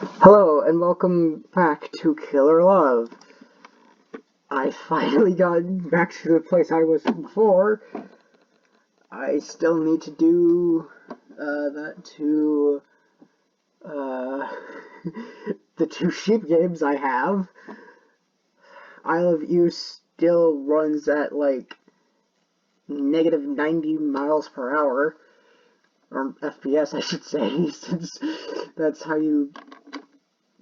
Hello and welcome back to Killer Love. I finally got back to the place I was before. I still need to do that to the two sheep games I have. Isle of You still runs at like negative 90 miles per hour, or FPS I should say, since that's how you.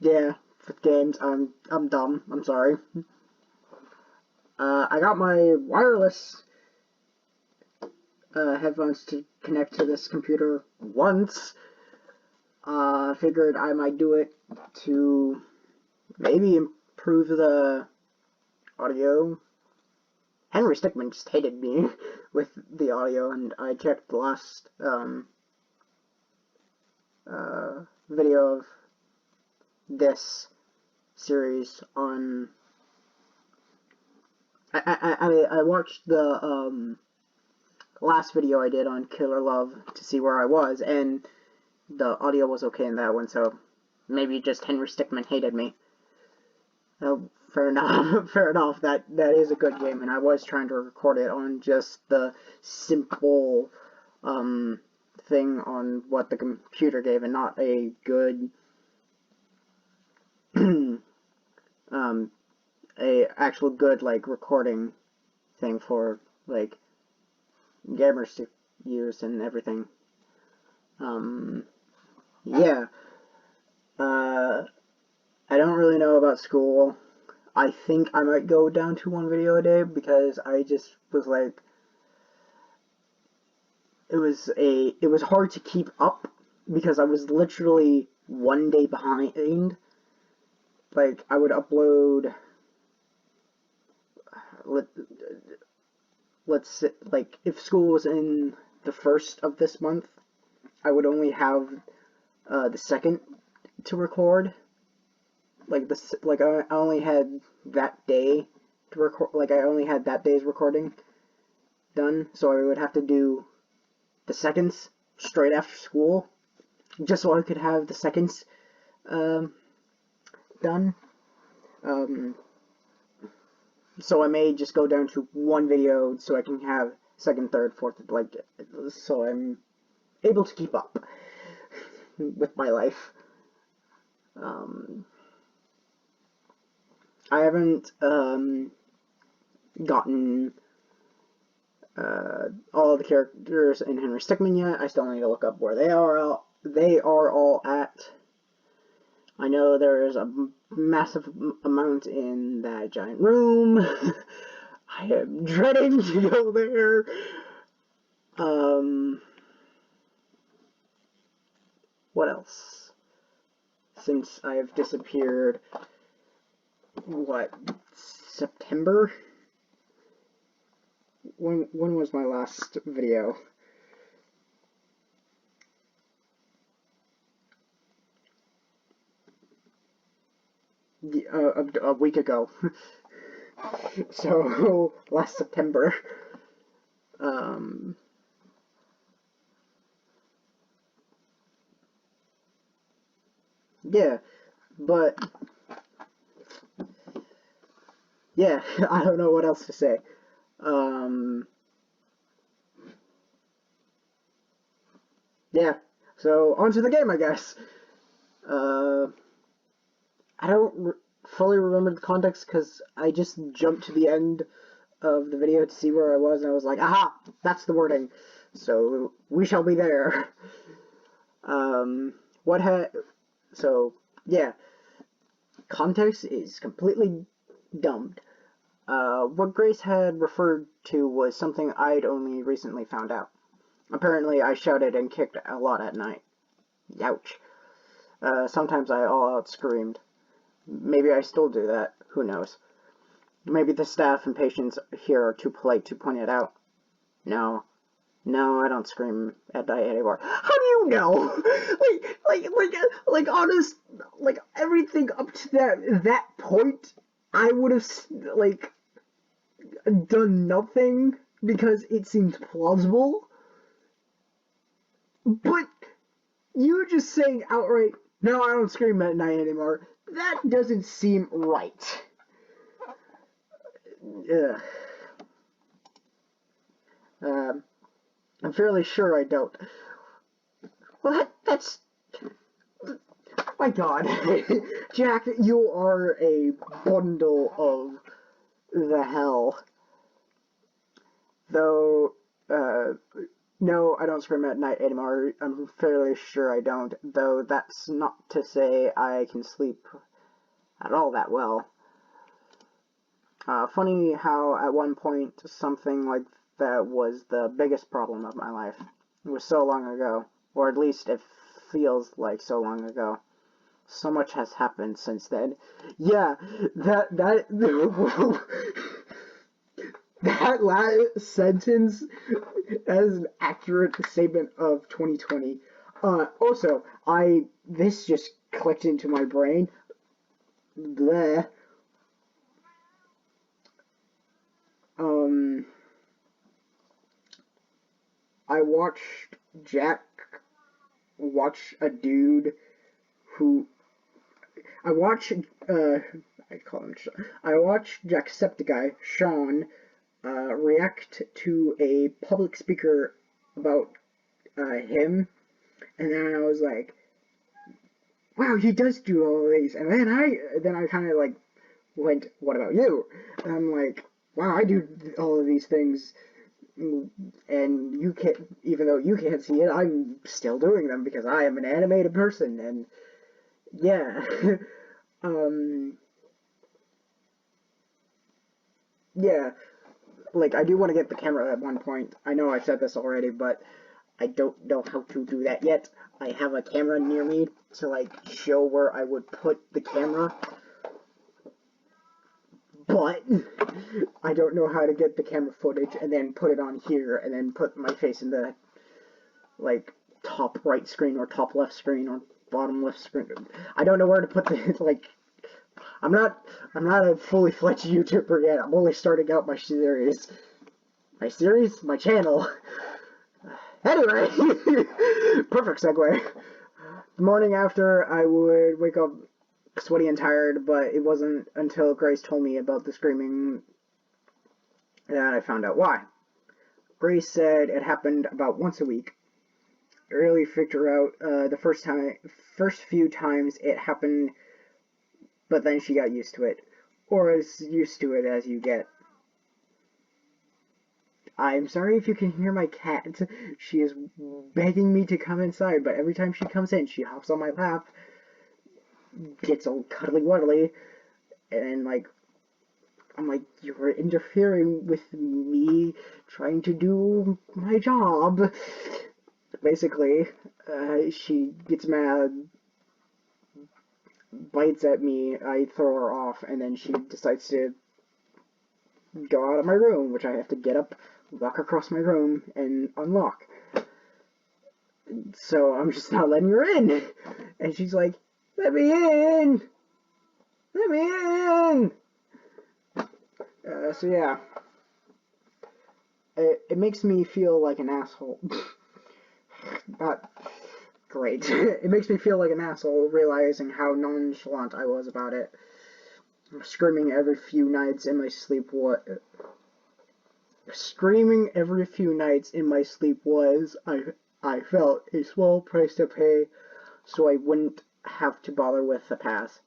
Yeah, for games, I'm dumb. I'm sorry. I got my wireless headphones to connect to this computer once. Figured I might do it to maybe improve the audio. Henry Stickmin just hated me with the audio, and I checked the last video of this series on. I watched the last video I did on Killer Love to see where I was, and the audio was okay in that one, so maybe just Henry Stickmin hated me. Oh, fair enough. Fair enough. That is a good game, and I was trying to record it on just the simple thing on what the computer gave, and not a good a actual good like recording thing for like gamers to use and everything. Yeah. I don't really know about school. I think I might go down to one video a day because I just was like, it was hard to keep up because I was literally one day behind. Like, I would upload, let's say, like, if school was in the 1st of this month, I would only have the 2nd to record. Like I only had that day to record. Like, I only had that day's recording done, so I would have to do the seconds straight after school, just so I could have the seconds done. So I may just go down to one video so I can have second, third, fourth, like, so I'm able to keep up with my life. I haven't gotten all the characters in Henry Stickmin yet. I still need to look up where they are all at. I know there is a massive amount in that giant room. I am dreading to go there. What else? Since I have disappeared, what, September? When was my last video? A week ago. So, last September. Yeah, but yeah, I don't know what else to say. Yeah, so on to the game, I guess. I don't fully remember the context because I just jumped to the end of the video to see where I was, and I was like, aha, that's the wording. So we shall be there. So yeah, context is completely dumbed. What Grace had referred to was something I'd only recently found out. Apparently, I shouted and kicked a lot at night. Ouch. Sometimes I all out screamed. Maybe I still do that. Who knows? Maybe the staff and patients here are too polite to point it out. No, I don't scream at night anymore. How do you know? like, honest, like, everything up to that point, I would have, like, done nothing because it seems plausible. But you just saying outright, No, I don't scream at night anymore. That doesn't seem right. Ugh. Um, I'm fairly sure I don't. Well, that's... My god. Jack, you are a bundle of the hell. Though, no, I don't scream at night anymore. I'm fairly sure I don't. Though that's not to say I can sleep at all that well. Funny how at one point something like that was the biggest problem of my life. It was so long ago, or at least it feels like so long ago. So much has happened since then. Yeah, that that last sentence is an accurate statement of 2020. Also, this just clicked into my brain. Bleh. I watched Jack watch a dude who I watched I call him I watched Jacksepticeye Sean react to a public speaker about him, and then I was like, wow, he does do all of these, and then I kind of like went, what about you? And I'm like, wow, I do all of these things, and you can't, even though you can't see it, I'm still doing them because I am an animated person, and yeah. um, yeah, like, I do want to get the camera at one point. I know I said this already, but I don't know how to do that yet. I have a camera near me to, like, show where I would put the camera, but I don't know how to get the camera footage and then put it on here and then put my face in the, like, top right screen or top left screen or bottom left screen. I don't know where to put the, like, I'm not a fully fledged YouTuber yet. I'm only starting out my series. My channel. Anyway, perfect segue. The morning after, I would wake up sweaty and tired, but it wasn't until Grace told me about the screaming that I found out why. Grace said it happened about once a week. I really figured out the first few times it happened, but then she got used to it, or as used to it as you get. I'm sorry if you can hear my cat. She is begging me to come inside, but every time she comes in, she hops on my lap, gets all cuddly wuddly, and like, I'm like, you're interfering with me trying to do my job. Basically, she gets mad, bites at me, I throw her off, and then she decides to go out of my room, which I have to get up, walk across my room, and unlock. So I'm just not letting her in. And she's like, let me in! Let me in! So yeah. It makes me feel like an asshole. Not great. It makes me feel like an asshole realizing how nonchalant I was about it. Screaming every few nights in my sleep was, I felt, a small price to pay so I wouldn't have to bother with the past.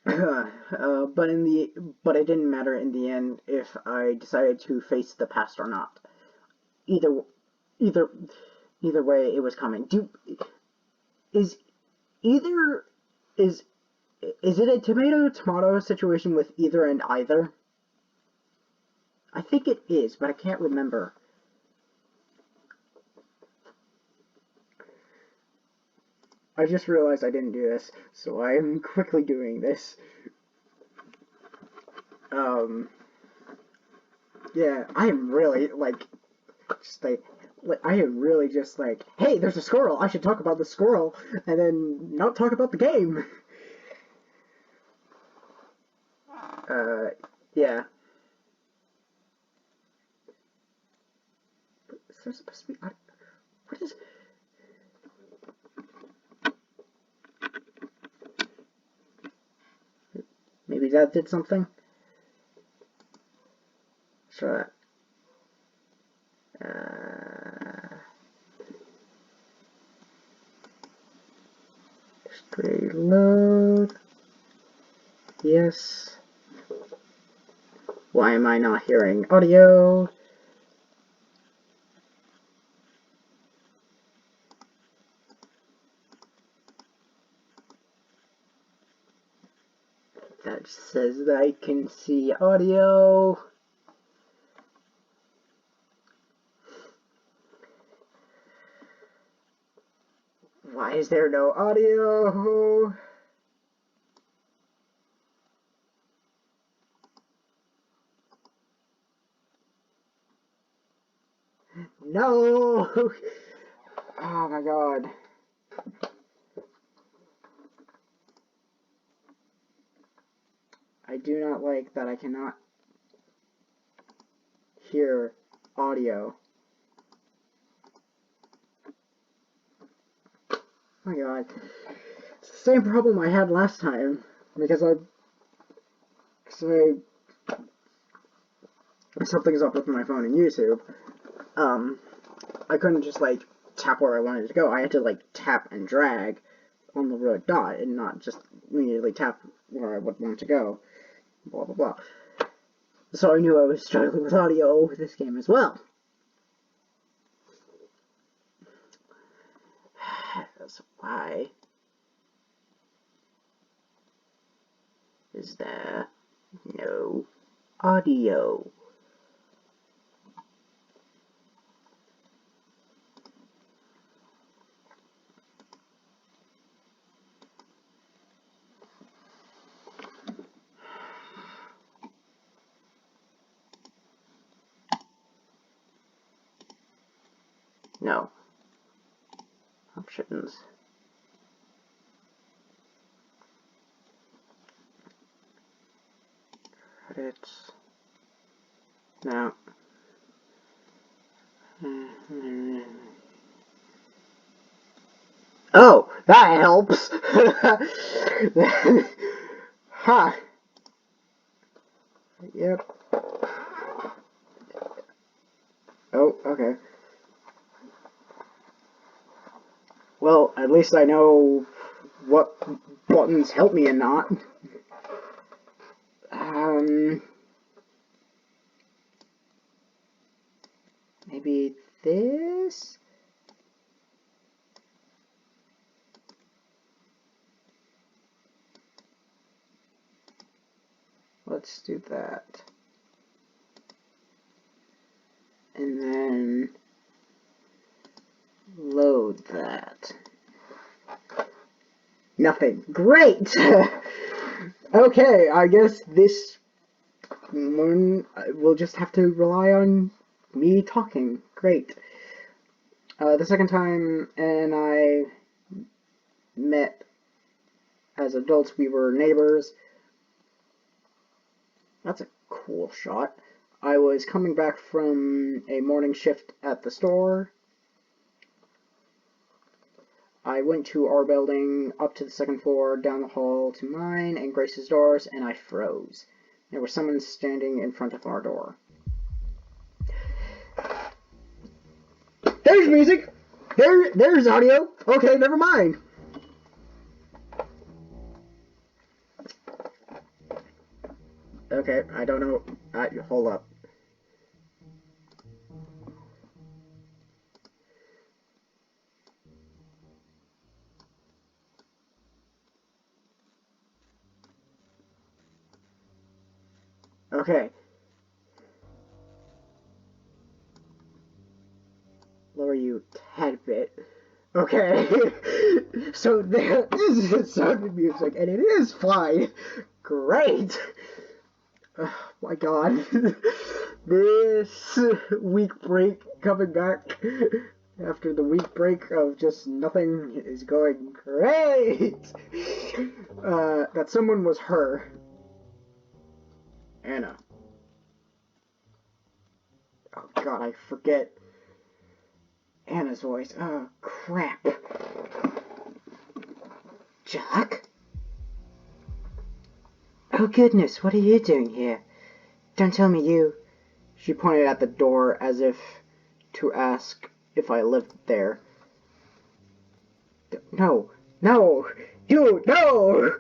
But it didn't matter in the end if I decided to face the past or not. Either either either way, it was coming. Is either is is it a tomato situation with either and either? I think it is, but I can't remember. I just realized I didn't do this, so I'm quickly doing this. Yeah, I am really, like, just like, I am really just like, hey, there's a squirrel, I should talk about the squirrel, and then not talk about the game. Yeah. Is there supposed to be, what is... maybe that did something. So, straight load. Yes. Why am I not hearing audio? That says that I can see audio. Why is there no audio? No! Oh my god. I do not like that I cannot hear audio. Oh my god. It's the same problem I had last time, because something's up with my phone and YouTube. I couldn't just like tap where I wanted to go. I had to like tap and drag on the red dot and not just immediately tap where I would want to go. Blah blah blah. So I knew I was struggling with audio with this game as well. So why is there no audio? No. Options. Credits. No. Oh, that helps. Huh. Yep. Oh, okay. Well, at least I know what buttons help me and not. Maybe this? Let's do that. And then load that. Nothing. Great! Okay, I guess this one we'll just have to rely on me talking. Great. The second time and I met as adults, we were neighbors. That's a cool shot. I was coming back from a morning shift at the store. I went to our building, up to the second floor, down the hall to mine and Grace's doors, and I froze. There was someone standing in front of our door. There's music! There's audio! Okay, never mind. Okay, I don't know. Hold up. Okay. Lower you a tad bit. Okay. So there is the sound of music, and it is fine. Great. Oh my god. This week break coming back after the week break of just nothing is going great. That someone was her. Anna. Oh god, I forget Anna's voice. Oh crap. Jack? Oh goodness, what are you doing here? Don't tell me you... She pointed at the door as if to ask if I lived there. No, no, you, no!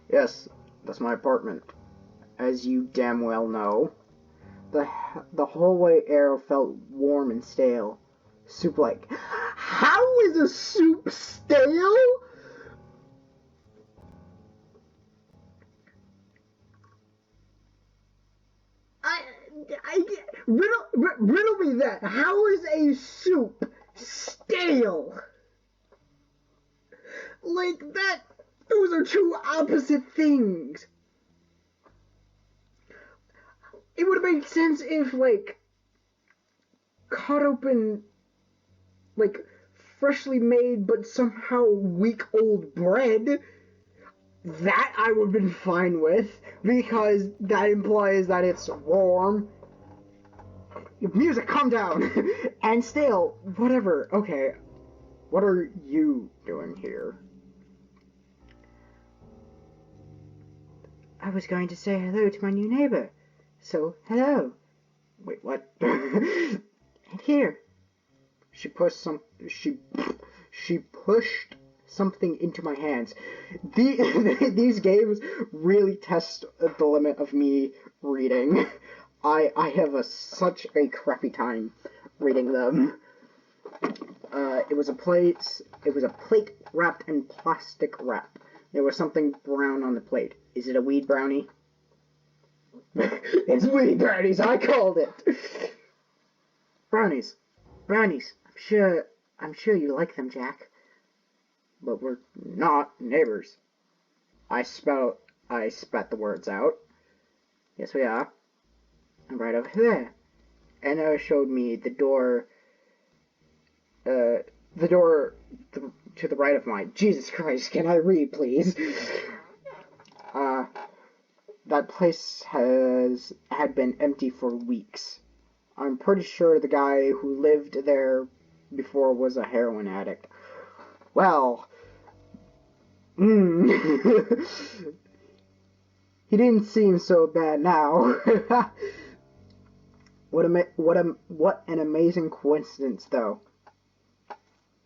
Yes, that's my apartment. As you damn well know. The hallway air felt warm and stale. Soup-like. How is a soup stale? Riddle me that. How is a soup stale? Like that, those are two opposite things. It would make sense if, like, cut open, like, freshly made but somehow week-old bread, that I would have been fine with, because that implies that it's warm. Music, calm down! And stale, whatever. Okay, what are you doing here? I was going to say hello to my new neighbor. So, hello. Wait, what? And here. She pushed something into my hands. These games really test the limit of me reading. I have such a crappy time reading them. It was a plate wrapped in plastic wrap. There was something brown on the plate. Is it a weed brownie? It's weed brownies, I called it! Brownies. I'm sure you like them, Jack. But we're not neighbors. I spat the words out. Yes, we are. I'm right over there. Anna showed me the door to the right of mine. Jesus Christ, can I read, please? That place had been empty for weeks. I'm pretty sure the guy who lived there before was a heroin addict. Well, he didn't seem so bad now. What an amazing coincidence, though.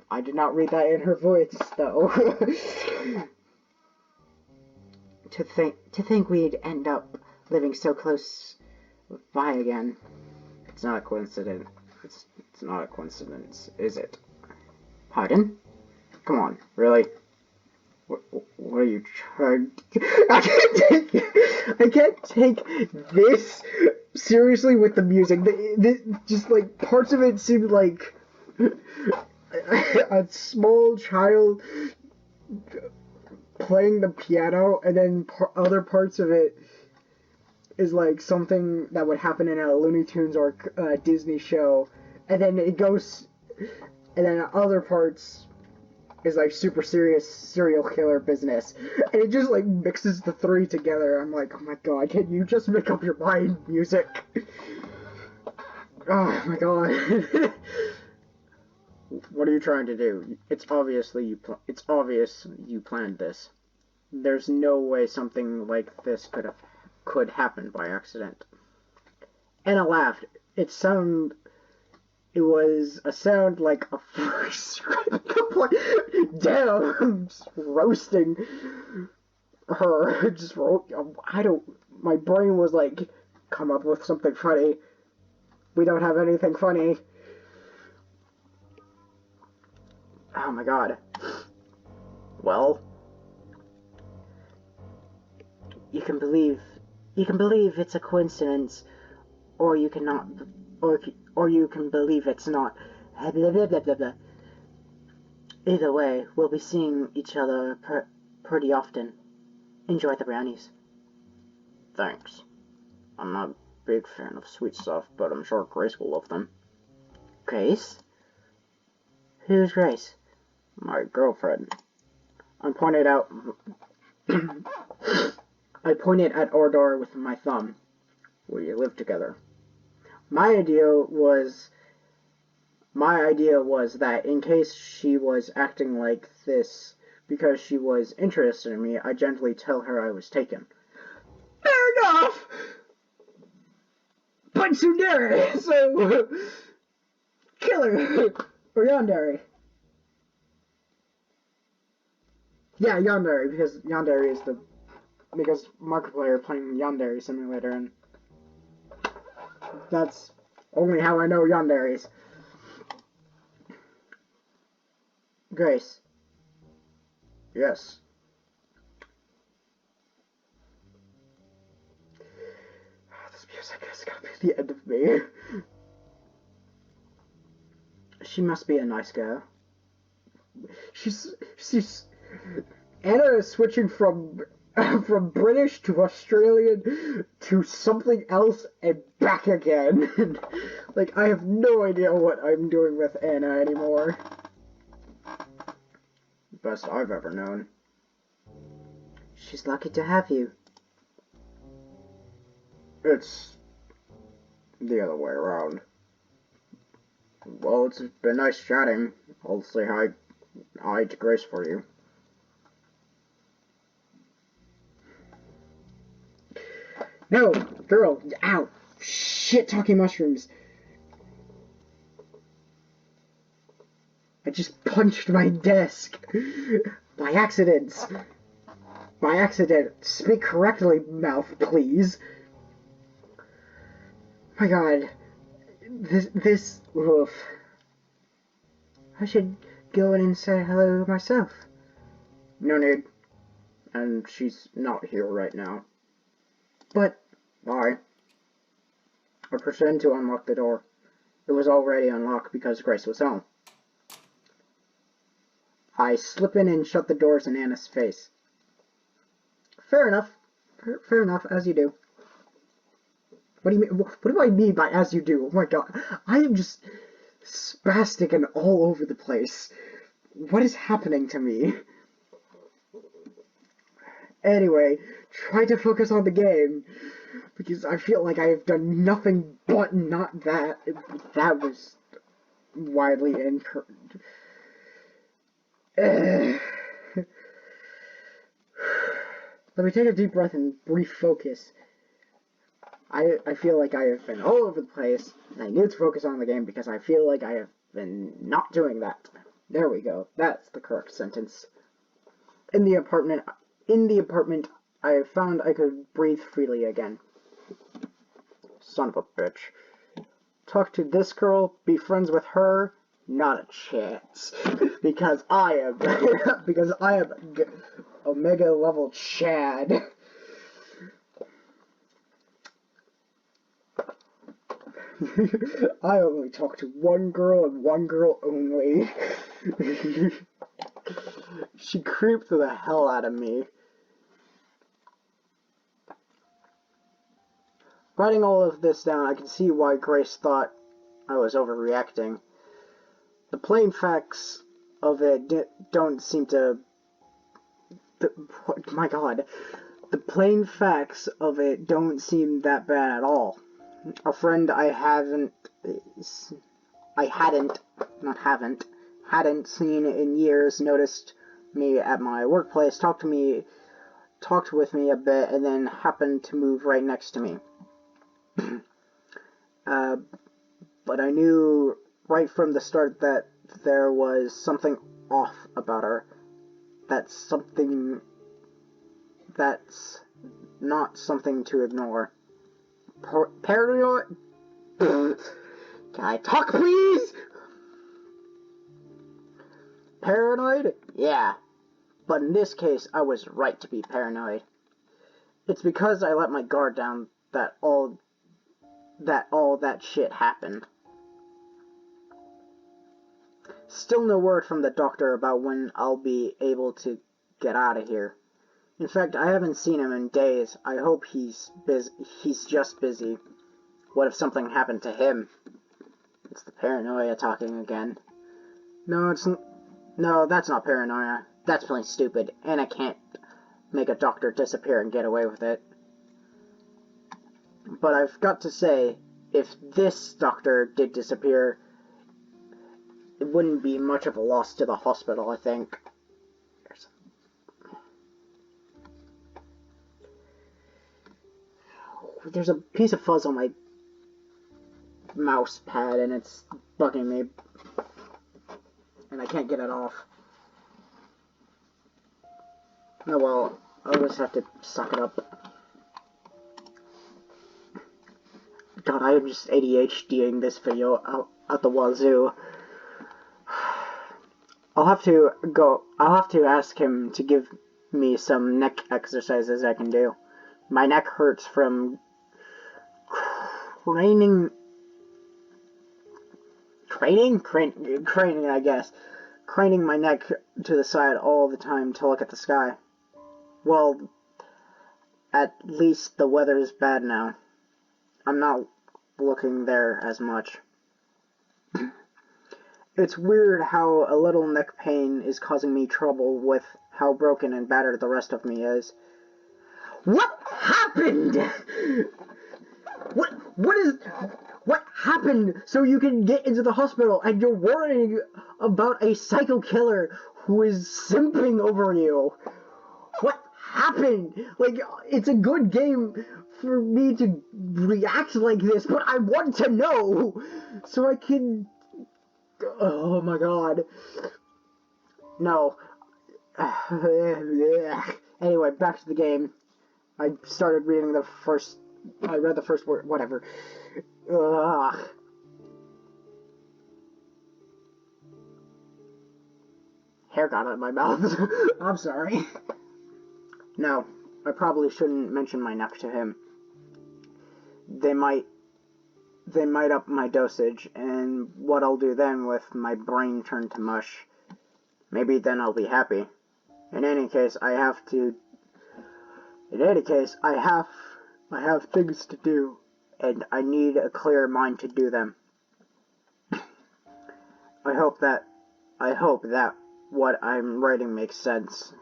I did not read that in her voice, though. To think we'd end up living so close by again. It's not a coincidence. It's not a coincidence, is it? Pardon? Come on, really? What are you trying to... I can't take this seriously with the music. Just like parts of it seemed like a small child playing the piano, and then other parts of it is like something that would happen in a Looney Tunes or a Disney show, and then it goes, and then other parts is like super serious serial killer business, and it just like mixes the three together. I'm like, oh my god, can you just make up your mind, music? Oh my god. What are you trying to do? It's obvious you planned this. There's no way something like this could happen by accident. Anna laughed. It was a sound like a voice. Damn, just roasting her. My brain was like, come up with something funny. We don't have anything funny. Oh my god. Well, you can believe it's a coincidence, or you cannot, or you can believe it's not. Either way, we'll be seeing each other pretty often. Enjoy the brownies. Thanks. I'm not a big fan of sweet stuff, but I'm sure Grace will love them. Grace? Who's Grace? My girlfriend. I pointed at our door with my thumb. We live together. My idea was that in case she was acting like this because she was interested in me, I gently tell her I was taken. Fair enough! But Tsundere, so... Killer! Or Yandere. Yeah, Yandere, because Yandere is the... Because Markiplier playing Yandere Simulator, and... That's only how I know Yanderes. Grace. Yes. This music is gonna be the end of me. She must be a nice girl. She's Anna is switching from British to Australian to something else and back again. Like, I have no idea what I'm doing with Anna anymore. Best I've ever known. She's lucky to have you. It's the other way around. Well, it's been nice chatting. I'll say hi to Grace for you. No, girl, ow, shit talking mushrooms. I just punched my desk. By accident. By accident. Speak correctly, mouth, please. My god. This, oof. I should go in and say hello myself. No need. And she's not here right now. But, why? I pretend to unlock the door. It was already unlocked because Grace was home. I slip in and shut the doors in Anna's face. Fair enough. Fair enough, as you do. What do you mean? What do I mean by as you do? Oh my god. I am just spastic and all over the place. What is happening to me? Anyway, try to focus on the game, because I feel like I have done nothing but not that. That was widely incorrect. Let me take a deep breath and refocus. I feel like I have been all over the place, and I need to focus on the game because I feel like I have been not doing that. There we go. That's the correct sentence. In the apartment, I found I could breathe freely again. Son of a bitch. Talk to this girl, be friends with her, not a chance. Because I am Omega level Chad. I only talk to one girl and one girl only. She creeped the hell out of me. Writing all of this down, I can see why Grace thought I was overreacting. The plain facts of it don't seem to... my god. The plain facts of it don't seem that bad at all. A friend I hadn't seen in years noticed me at my workplace, talked with me a bit, and then happened to move right next to me. But I knew right from the start that there was something off about her. That's not something to ignore. Paranoid? Can I talk, please? Paranoid? Yeah. But in this case, I was right to be paranoid. It's because I let my guard down that all that shit happened. Still no word from the doctor about when I'll be able to get out of here. In fact, I haven't seen him in days. I hope he's just busy. What if something happened to him? It's the paranoia talking again. No, that's not paranoia. That's plain stupid, and I can't make a doctor disappear and get away with it. But I've got to say, if this doctor did disappear, it wouldn't be much of a loss to the hospital, I think. There's There's a piece of fuzz on my mouse pad and it's bugging me. And I can't get it off. Oh well, I'll just have to suck it up. God, I am just ADHDing this video out the wazoo. I'll have to ask him to give me some neck exercises I can do. My neck hurts from craning, I guess. Craning my neck to the side all the time to look at the sky. Well, at least the weather's bad now. I'm not looking there as much. It's weird how a little neck pain is causing me trouble with how broken and battered the rest of me is. What happened? What happened so you can get into the hospital and you're worrying about a psycho killer who is simping over you? What happened? Like, it's a good game for me to react like this, but I want to know so I can... Oh my god. No. Anyway, back to the game. I read the first word, whatever. Ugh. Hair got out of my mouth. I'm sorry. No, I probably shouldn't mention my neck to him. They might up my dosage, and what I'll do then with my brain turned to mush. Maybe then I'll be happy. In any case, I have things to do, and I need a clear mind to do them. I hope that what I'm writing makes sense.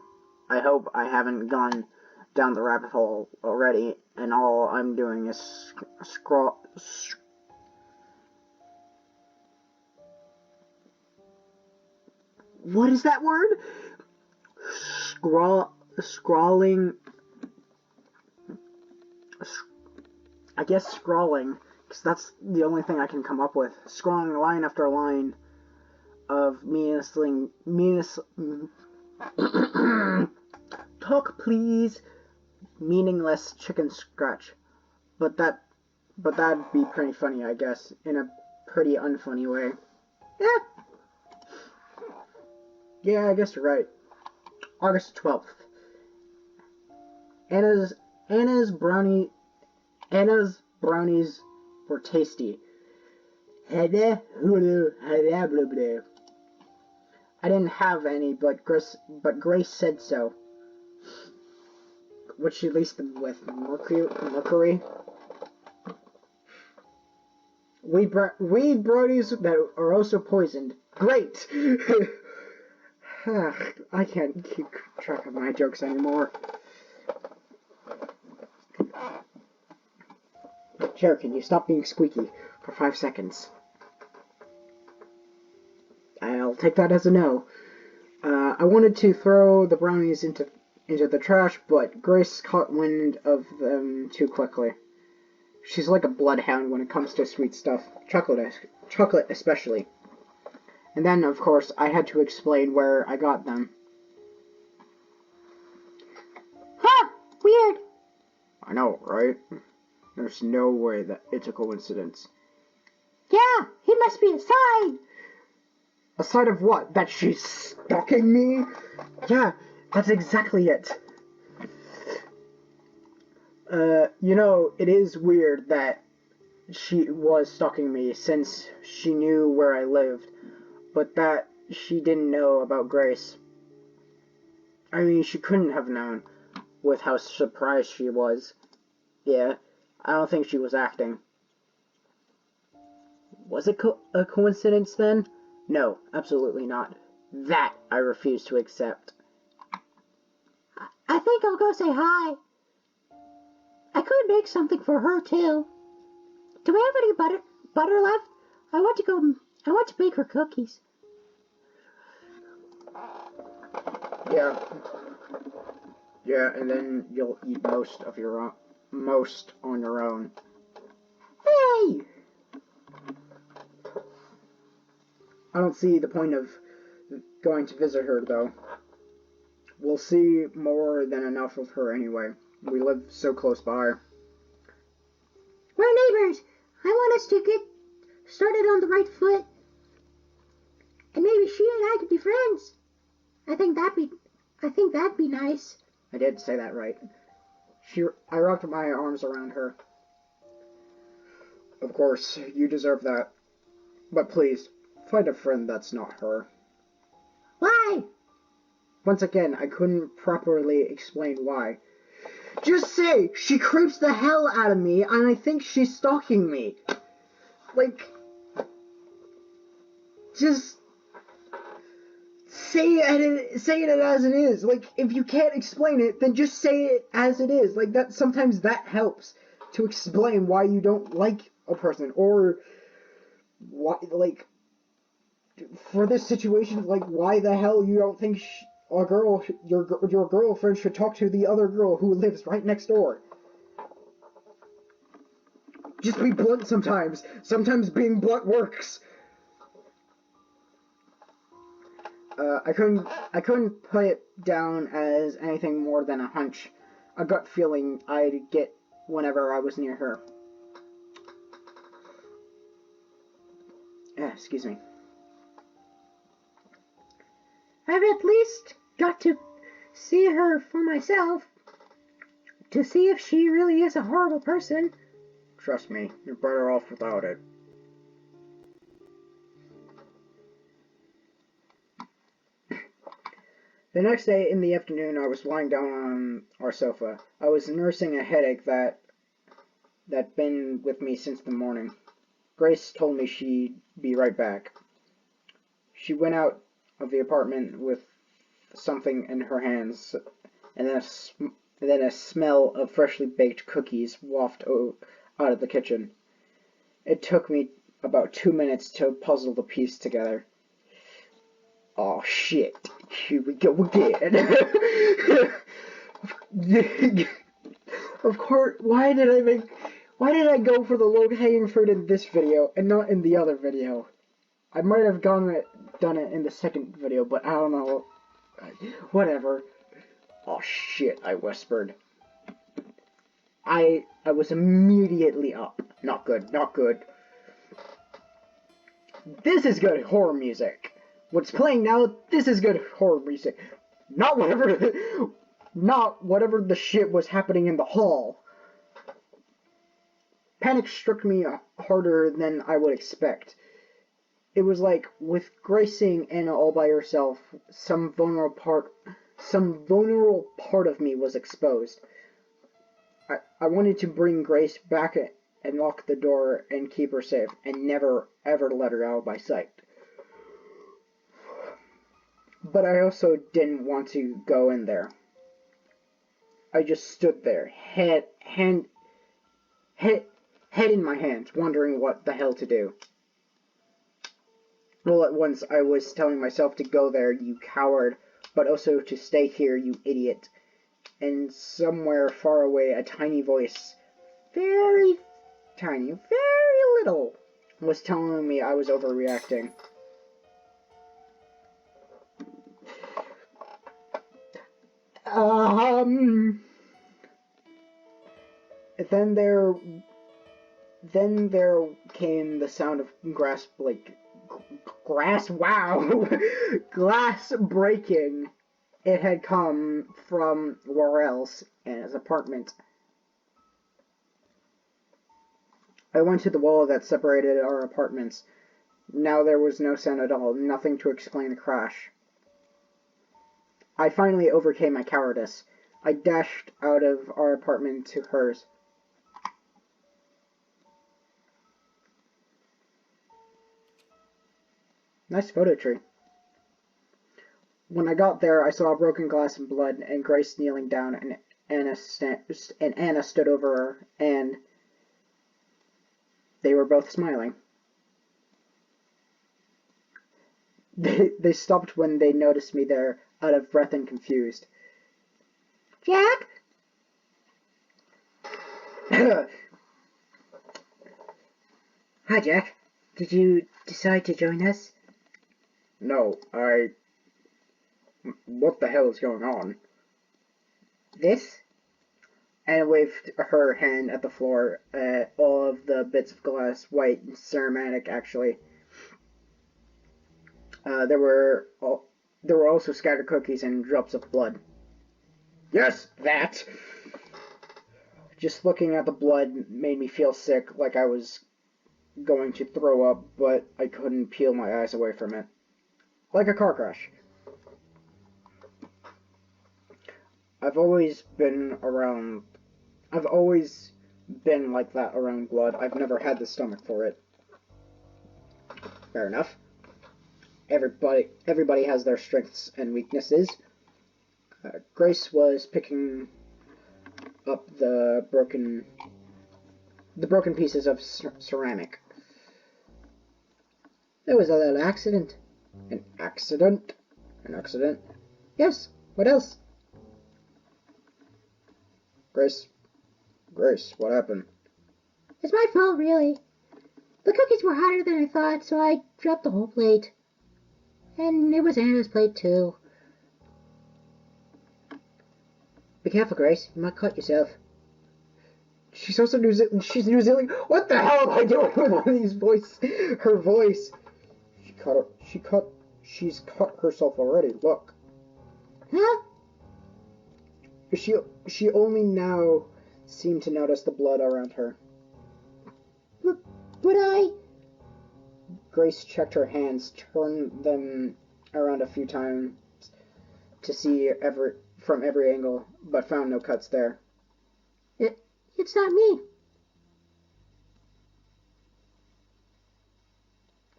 I hope I haven't gone down the rabbit hole already, and all I'm doing is what is that word? Scrawling. I guess scrawling, because that's the only thing I can come up with. Scrawling line after line of talk please, meaningless chicken scratch. But that'd be pretty funny, I guess, in a pretty unfunny way. Yeah, I guess you're right. August 12th. Anna's brownies were tasty. I didn't have any, but Grace said so. Would she laced them with mercury? Weed brownies that are also poisoned. Great! I can't keep track of my jokes anymore. Chair, can you stop being squeaky for 5 seconds? I'll take that as a no. I wanted to throw the brownies into the trash, but Grace caught wind of them too quickly. She's like a bloodhound when it comes to sweet stuff, chocolate especially. And then, of course, I had to explain where I got them. Huh! Weird! I know, right? There's no way that it's a coincidence. Yeah, he must be a sign! A sign of what? That she's stalking me? Yeah, that's exactly it. It is weird that she was stalking me since she knew where I lived, but that she didn't know about Grace. I mean, she couldn't have known, with how surprised she was. Yeah, I don't think she was acting. Was it a coincidence then? No, absolutely not. That I refuse to accept. I think I'll go say hi. I could make something for her too. Do we have any butter left? I want to bake her cookies. Yeah, and then you'll eat most of your own. most on your own. Hey! I don't see the point of going to visit her, though. We'll see more than enough of her anyway. We live so close by. We're neighbors. I want us to get started on the right foot. And maybe she and I could be friends. I think that'd be nice. I did say that right. I wrapped my arms around her. Of course, you deserve that. But please, find a friend that's not her. Why? Once again, I couldn't properly explain why. Just say, she creeps the hell out of me, and I think she's stalking me. Like, just say it as it is. Like, if you can't explain it, then just say it as it is. Like, that sometimes that helps to explain why you don't like a person, or why, like, for this situation, like, why the hell you don't think your girlfriend should talk to the other girl who lives right next door. Just be blunt sometimes. Sometimes being blunt works. I couldn't put it down as anything more than a hunch, a gut feeling I'd get whenever I was near her. Excuse me. I've at least got to see her for myself, to see if she really is a horrible person. Trust me, you're better off without it. The next day in the afternoon, I was lying down on our sofa. I was nursing a headache that'd been with me since the morning. Grace told me she'd be right back. She went out of the apartment with something in her hands, and then a smell of freshly baked cookies wafted out of the kitchen. It took me about 2 minutes to puzzle the piece together. Oh shit, here we go again. Of course, why did I go for the low-hanging fruit in this video and not in the other video? I might have done it in the second video, but I don't know. Whatever. Oh shit, I whispered. I was immediately up. Not good, not good. This is good horror music. What's playing now, this is good horror music. Not whatever the shit was happening in the hall. Panic struck me harder than I would expect. It was like, with Grace seeing Anna all by herself, some vulnerable part of me was exposed. I wanted to bring Grace back and lock the door and keep her safe, and never ever let her out of my sight. But I also didn't want to go in there. I just stood there, head in my hands, wondering what the hell to do. All at once, I was telling myself to go there, you coward, but also to stay here, you idiot. And somewhere far away, a tiny voice, very tiny, very little, was telling me I was overreacting. Then there came the sound of glass, glass breaking. It had come from where else? In his apartment. I went to the wall that separated our apartments. Now there was no sound at all, nothing to explain the crash. I finally overcame my cowardice. I dashed out of our apartment to hers. Nice photo tree. When I got there, I saw broken glass and blood, and Grace kneeling down, and Anna stood over her, and they were both smiling. They stopped when they noticed me there, out of breath and confused. Jack? Hi, Jack. Did you decide to join us? No, What the hell is going on? This? Anna waved her hand at the floor, all of the bits of glass, white and ceramic, actually. There were also scattered cookies and drops of blood. Yes, that! Just looking at the blood made me feel sick, like I was going to throw up, but I couldn't peel my eyes away from it. Like a car crash. I've always been like that around blood. I've never had the stomach for it. Fair enough. Everybody has their strengths and weaknesses. Grace was picking up the broken pieces of ceramic. There was a little accident. An accident? An accident? Yes, what else? Grace, what happened? It's my fault, really. The cookies were hotter than I thought, so I dropped the whole plate. And it was Anna's plate, too. Be careful, Grace. You might cut yourself. She's also She's New Zealand. What the hell am I doing with one of these voice? Her voice. She's cut herself already. Look. Huh? She only now seemed to notice the blood around her. Would I? Grace checked her hands, turned them around a few times to see from every angle, but found no cuts there. It's not me.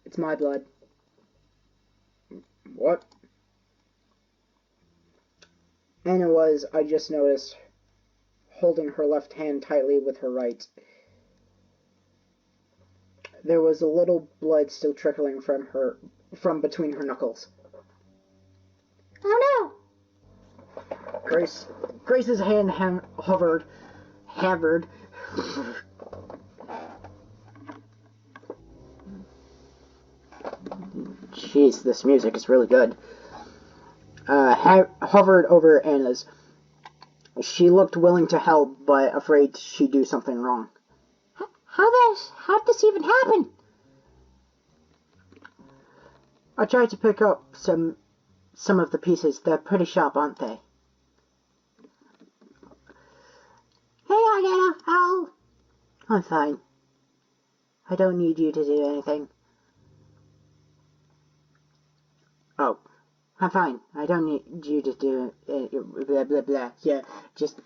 It's my blood. What? Anna was, I just noticed, holding her left hand tightly with her right. There was a little blood still trickling from between her knuckles. Oh no! Grace's hand hovered. Jeez, this music is really good. Hovered over Anna's. She looked willing to help, but afraid she'd do something wrong. How did this even happen? I tried to pick up some of the pieces. They're pretty sharp, aren't they? Hang on, Anna. I'm fine. I don't need you to do anything. Oh, I'm fine. I don't need you to do blah, blah, blah. Yeah, just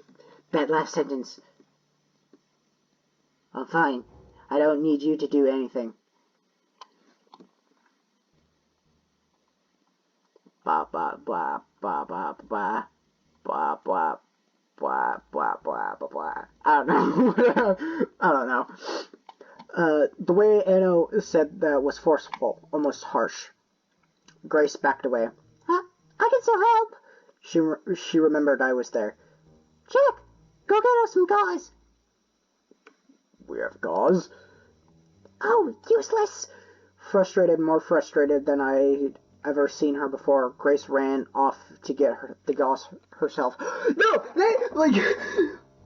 that last sentence. I'm fine. I don't need you to do anything. Blah, blah, blah, blah, blah, blah, blah, blah, blah, blah, blah, blah, blah. I don't know. I don't know. The way Anna said that was forceful, almost harsh. Grace backed away. I can still help. She remembered I was there. Jack, go get us some gauze. We have gauze? Oh, useless. More frustrated than I'd ever seen her before, Grace ran off to get the gauze herself. No!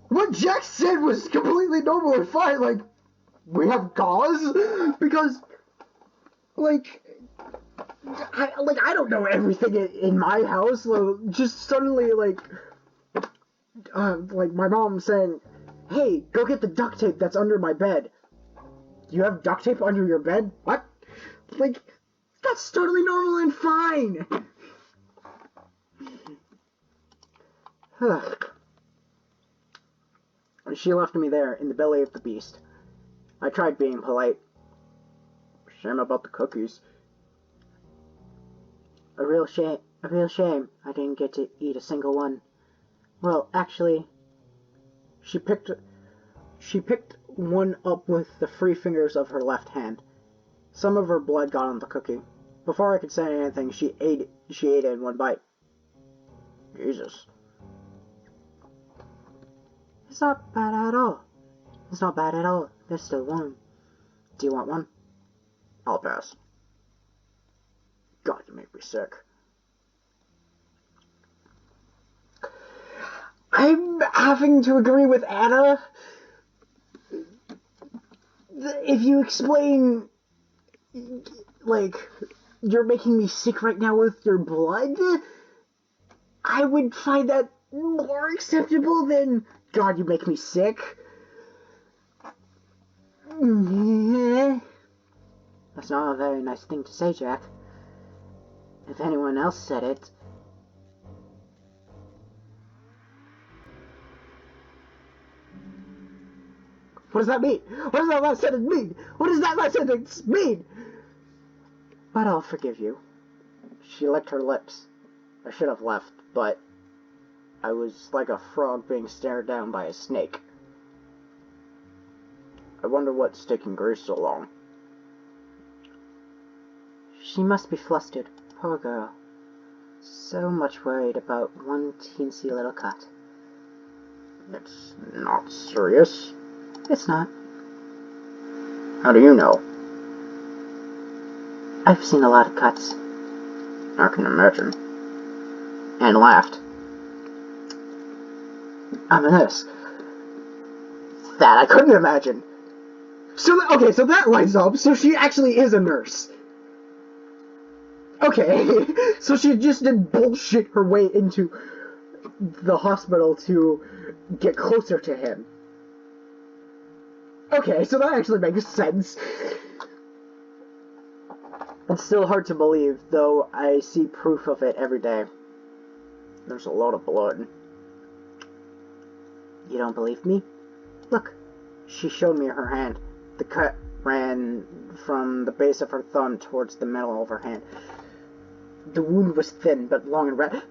What Jack said was completely normal and fine. Like, we have gauze? Because, I don't know everything in my house. Just suddenly, my mom saying, hey, go get the duct tape that's under my bed. You have duct tape under your bed? What? That's totally normal and fine. She left me there in the belly of the beast. I tried being polite. Shame about the cookies. A real shame I didn't get to eat a single one. Well, actually, she picked one up with the free fingers of her left hand. Some of her blood got on the cookie. Before I could say anything, she ate it in one bite. Jesus. It's not bad at all. It's not bad at all. They're still warm. Do you want one? I'll pass. God, you make me sick. I'm having to agree with Anna. If you explain, like, you're making me sick right now with your blood, I would find that more acceptable than, God, you make me sick. That's not a very nice thing to say, Jack. If anyone else said it... What does that mean? What does that last sentence mean? What does that last sentence mean? But I'll forgive you. She licked her lips. I should have left, but I was like a frog being stared down by a snake. I wonder what's taking Grace so long. She must be flustered. Poor girl. So much worried about one teensy little cut. It's not serious. It's not. How do you know? I've seen a lot of cuts. I can imagine. And laughed. I'm a nurse. That I couldn't imagine. So, okay, so that lines up. So she actually is a nurse. Okay, so she just did bullshit her way into the hospital to get closer to him. Okay, so that actually makes sense. It's still hard to believe, though I see proof of it every day. There's a lot of blood. You don't believe me? Look, she showed me her hand. The cut ran from the base of her thumb towards the middle of her hand. The wound was thin, but long and red.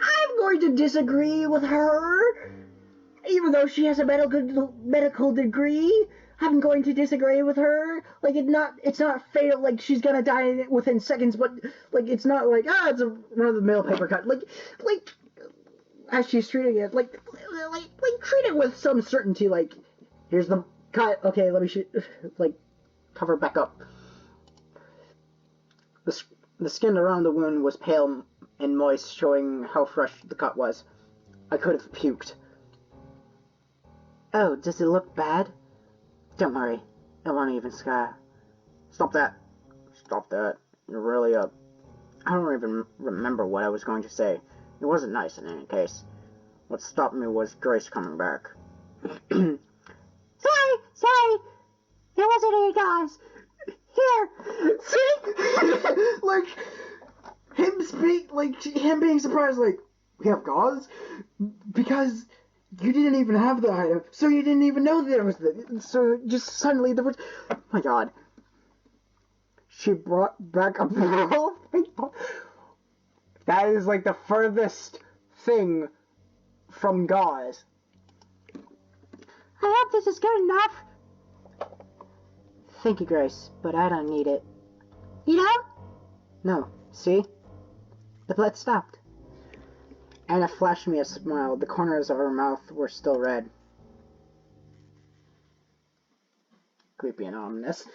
I'm going to disagree with her. Even though she has a medical degree, I'm going to disagree with her. Like, it's not fatal, like, she's gonna die within seconds, but, like, it's not like, it's a run-of-the-mill paper cut. Like, as she's treating it, like, treat it with some certainty, like, here's the cut, okay, let me like, cover it back up. The skin around the wound was pale and moist, showing how fresh the cut was. I could have puked. Oh, does it look bad? Don't worry, it won't even scar. Stop that. Stop that. You're really I don't even remember what I was going to say. It wasn't nice in any case. What stopped me was Grace coming back. Sorry! It wasn't any guys! Here! See? him being surprised, like, we have gauze? Because you didn't even have the item, so you didn't even know there was so just suddenly there was, oh my god. She brought back a ball? That is like the furthest thing from gauze. I hope this is good enough. Thank you, Grace, but I don't need it. You don't? No. See? The blood stopped. Anna flashed me a smile. The corners of her mouth were still red. Creepy and ominous.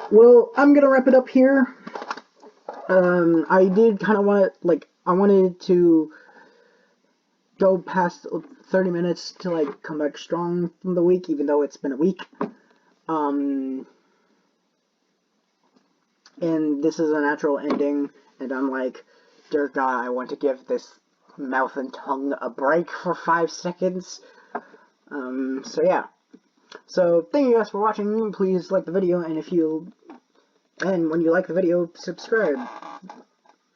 Well, I'm gonna wrap it up here. I did kind of want to, like, I wanted to go past 30 minutes to, like, come back strong from the week, even though it's been a week. And this is a natural ending, and I'm like, dear God, I want to give this mouth and tongue a break for 5 seconds. So yeah. So, thank you guys for watching. Please like the video, and when you like the video, subscribe.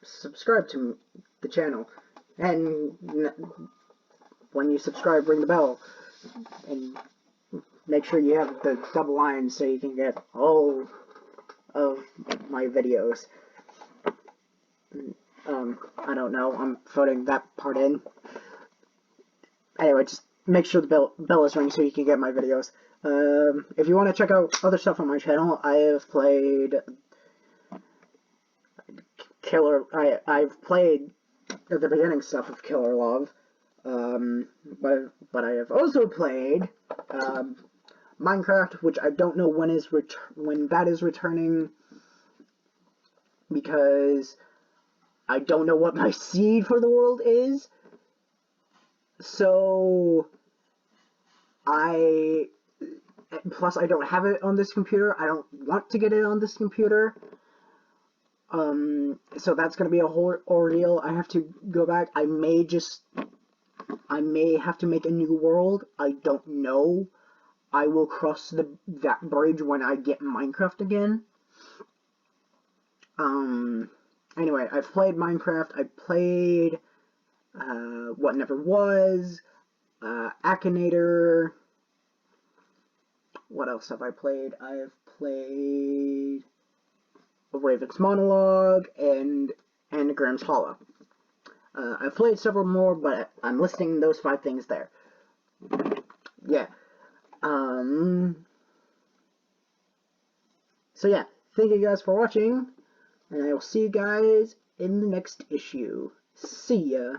Subscribe to the channel. And when you subscribe, ring the bell. And make sure you have the double line so you can get all of my videos. I don't know, I'm putting that part in. Anyway, just make sure the bell is ringing so you can get my videos. If you want to check out other stuff on my channel, I have played I've played the beginning stuff of Killer Love, but I have also played Minecraft, which I don't know when that is returning, because I don't know what my seed for the world is. So plus I don't have it on this computer. I don't want to get it on this computer. So that's gonna be a whole ordeal. I have to go back. I may have to make a new world. I don't know. I will cross that bridge when I get Minecraft again. Anyway, I've played Minecraft. I played What Never Was, Akinator. What else have I played? I've played Raven's Monologue and Graham's Hollow. I've played several more, but I'm listing those 5 things there. Yeah. So yeah, thank you guys for watching, and I will see you guys in the next issue. See ya.